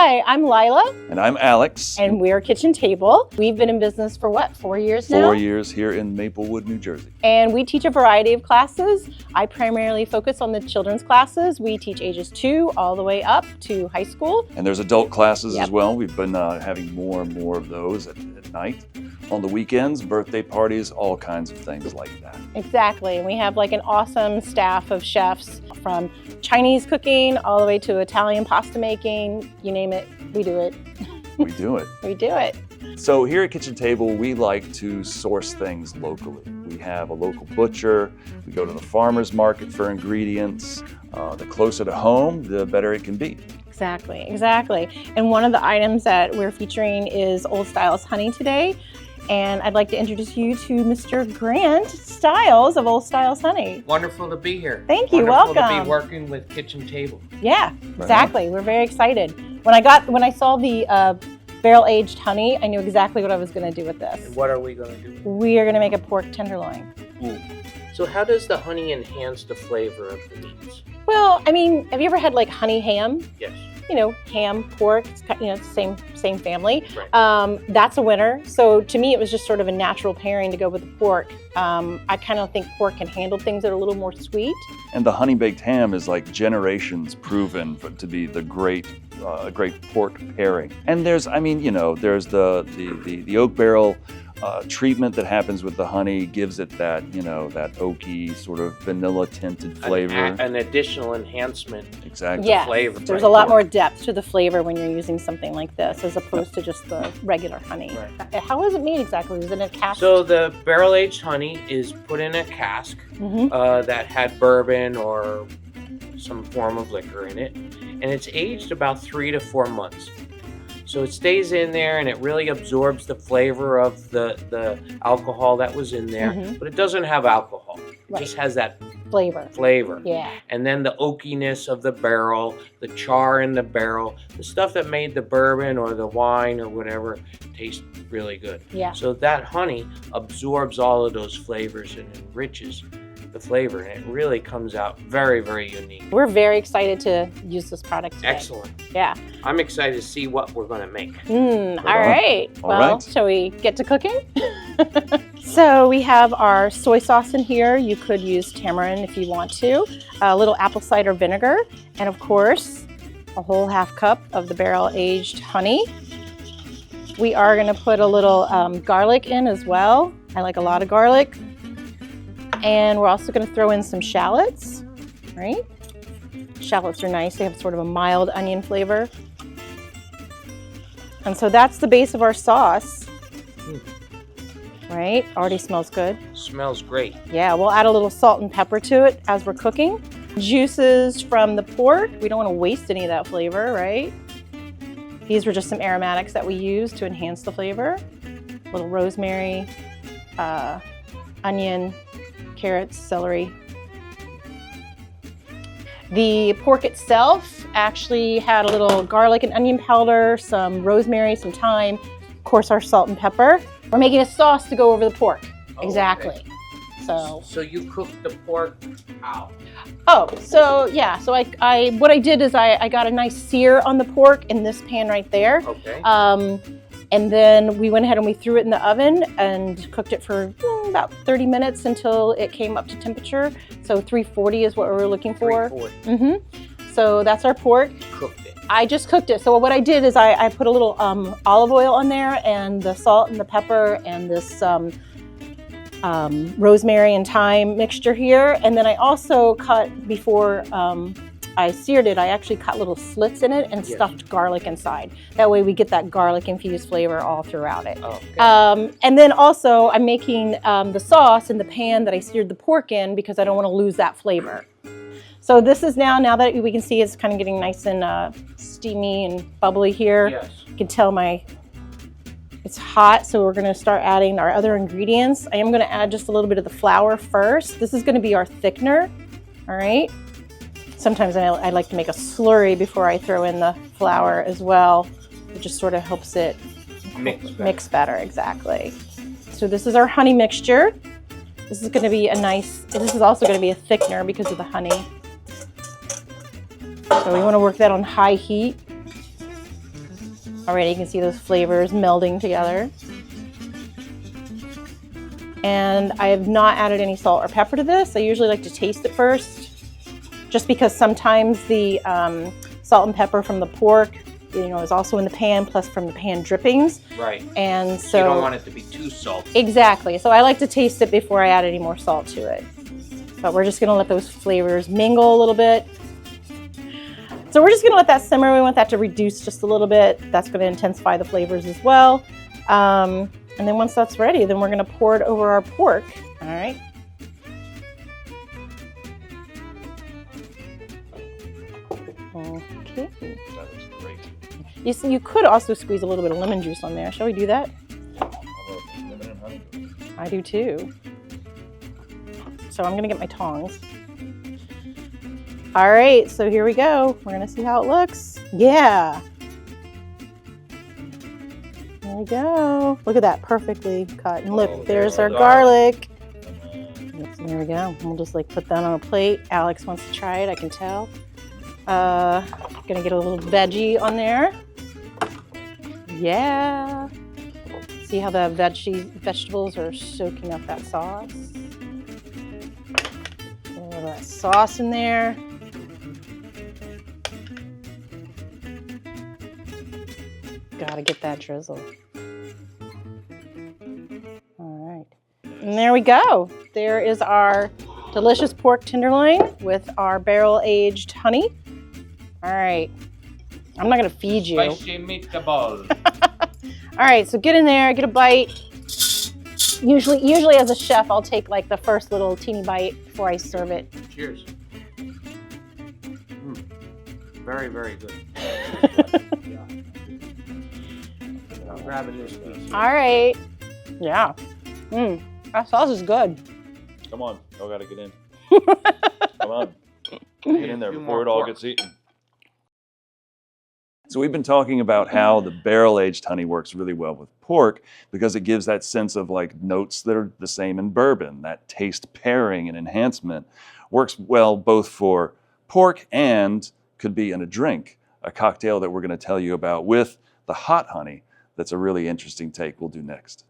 Hi, I'm Lila. And I'm Alex. And we're Kitchen Table. We've been in business for what, 4 years now? 4 years here in Maplewood, New Jersey. And we teach a variety of classes. I primarily focus on the children's classes. We teach ages 2 all the way up to high school. And there's adult classes as well. We've been having more and more of those at night, on the weekends, birthday parties, all kinds of things like that. Exactly. And we have like an awesome staff of chefs from Chinese cooking all the way to Italian pasta making. You name it, we do it. We do it. We do it. So here at Kitchen Table, we like to source things locally. We have a local butcher. We go to the farmer's market for ingredients. The closer to home, the better it can be. Exactly, exactly. And one of the items that we're featuring is Old Stiles honey today. And I'd like to introduce you to Mr. Grant Stiles of Old Stiles Honey. Wonderful to be here. Thank you, Wonderful welcome. to be working with Kitchen Table. Yeah, exactly. We're very excited. When I saw the barrel-aged honey, I knew exactly what I was going to do with this. And what are we going to do? We are going to make a pork tenderloin. Ooh. So how does the honey enhance the flavor of the meats? Well, I mean, have you ever had like honey ham? Yes. You know, ham, pork, it's, you know, same family. Right. That's a winner. So to me, it was just sort of a natural pairing to go with the pork. I kind of think pork can handle things that are a little more sweet. And the honey baked ham is like generations proven to be the great pork pairing. And there's, I mean, you know, there's the oak barrel treatment that happens with the honey gives it that, you know, that oaky sort of vanilla tinted flavor. An additional enhancement. Exactly. Yeah, flavor. there's a lot more depth to the flavor when you're using something like this as opposed to just the regular honey. Right. How is it made exactly? Is it in a cask? So the barrel-aged honey is put in a cask that had bourbon or some form of liquor in it, and it's aged about 3 to 4 months. So it stays in there and it really absorbs the flavor of the alcohol that was in there, but it doesn't have alcohol. It just has that flavor. Yeah. And then the oakiness of the barrel, the char in the barrel, the stuff that made the bourbon or the wine or whatever taste really good. Yeah. So that honey absorbs all of those flavors and enriches the flavor, and it really comes out very, very unique. We're very excited to use this product today. Excellent. Yeah. I'm excited to see what we're going to make. All right. All well, right. Shall we get to cooking? So we have our soy sauce in here. You could use tamarind if you want to. A little apple cider vinegar. And of course, a whole half cup of the barrel-aged honey. We are going to put a little garlic in as well. I like a lot of garlic. And we're also going to throw in some shallots, right? Shallots are nice. They have sort of a mild onion flavor. And so that's the base of our sauce, right? Already smells good. Smells great. Yeah, we'll add a little salt and pepper to it as we're cooking. Juices from the pork. We don't want to waste any of that flavor, right? These were just some aromatics that we use to enhance the flavor. A little rosemary, onion, carrots, celery. The pork itself actually had a little garlic and onion powder, some rosemary, some thyme, of course our salt and pepper. We're making a sauce to go over the pork. Oh, exactly. Okay. So you cooked the pork how? Oh, so yeah, so what I did is I got a nice sear on the pork in this pan right there. Okay. And then we went ahead and we threw it in the oven and cooked it for about 30 minutes until it came up to temperature. So 340 is what we were looking for. 340. So that's our pork. Cooked it. I just cooked it. So what I did is I put a little olive oil on there and the salt and the pepper and this rosemary and thyme mixture here. And then I also cut, before I seared it, I actually cut little slits in it and stuffed garlic inside. That way we get that garlic infused flavor all throughout it. Oh, okay. And then also I'm making the sauce in the pan that I seared the pork in because I don't want to lose that flavor. So this is now that we can see it's kind of getting nice and steamy and bubbly here. Yes. You can tell it's hot, so we're going to start adding our other ingredients. I am going to add just a little bit of the flour first. This is going to be our thickener, all right? Sometimes I like to make a slurry before I throw in the flour as well. It just sort of helps it mix better, exactly. So this is our honey mixture. This is going to be this is also going to be a thickener because of the honey. So we want to work that on high heat. Already you can see those flavors melding together. And I have not added any salt or pepper to this. I usually like to taste it first, just because sometimes the salt and pepper from the pork, is also in the pan, plus from the pan drippings. Right. And so you don't want it to be too salty. Exactly. So I like to taste it before I add any more salt to it. But we're just gonna let those flavors mingle a little bit. So we're just gonna let that simmer. We want that to reduce just a little bit. That's gonna intensify the flavors as well. And then once that's ready, then we're gonna pour it over our pork. All right. Okay. That looks great. You could also squeeze a little bit of lemon juice on there. Shall we do that? I love lemon and honey. I do too. So I'm gonna get my tongs. All right, so here we go. We're gonna see how it looks. Yeah. There we go. Look at that, perfectly cut. And look, there's our garlic. So there we go. We'll just put that on a plate. Alex wants to try it, I can tell. Gonna get a little veggie on there. Yeah. See how the vegetables are soaking up that sauce? A little of that sauce in there. Gotta get that drizzle. All right. And there we go. There is our delicious pork tenderloin with our barrel-aged honey. All right. I'm not gonna feed you. Spicy meatball. All right, so get in there, get a bite. Usually as a chef, I'll take the first little teeny bite before I serve it. Cheers. Very, very good. I'm grabbing this piece. All right. Yeah. That sauce is good. Come on, y'all gotta get in. Come on, get in there before it all gets eaten. So we've been talking about how the barrel-aged honey works really well with pork because it gives that sense of notes that are the same in bourbon. That taste pairing and enhancement works well both for pork and could be in a drink, a cocktail that we're going to tell you about with the hot honey. That's a really interesting take we'll do next.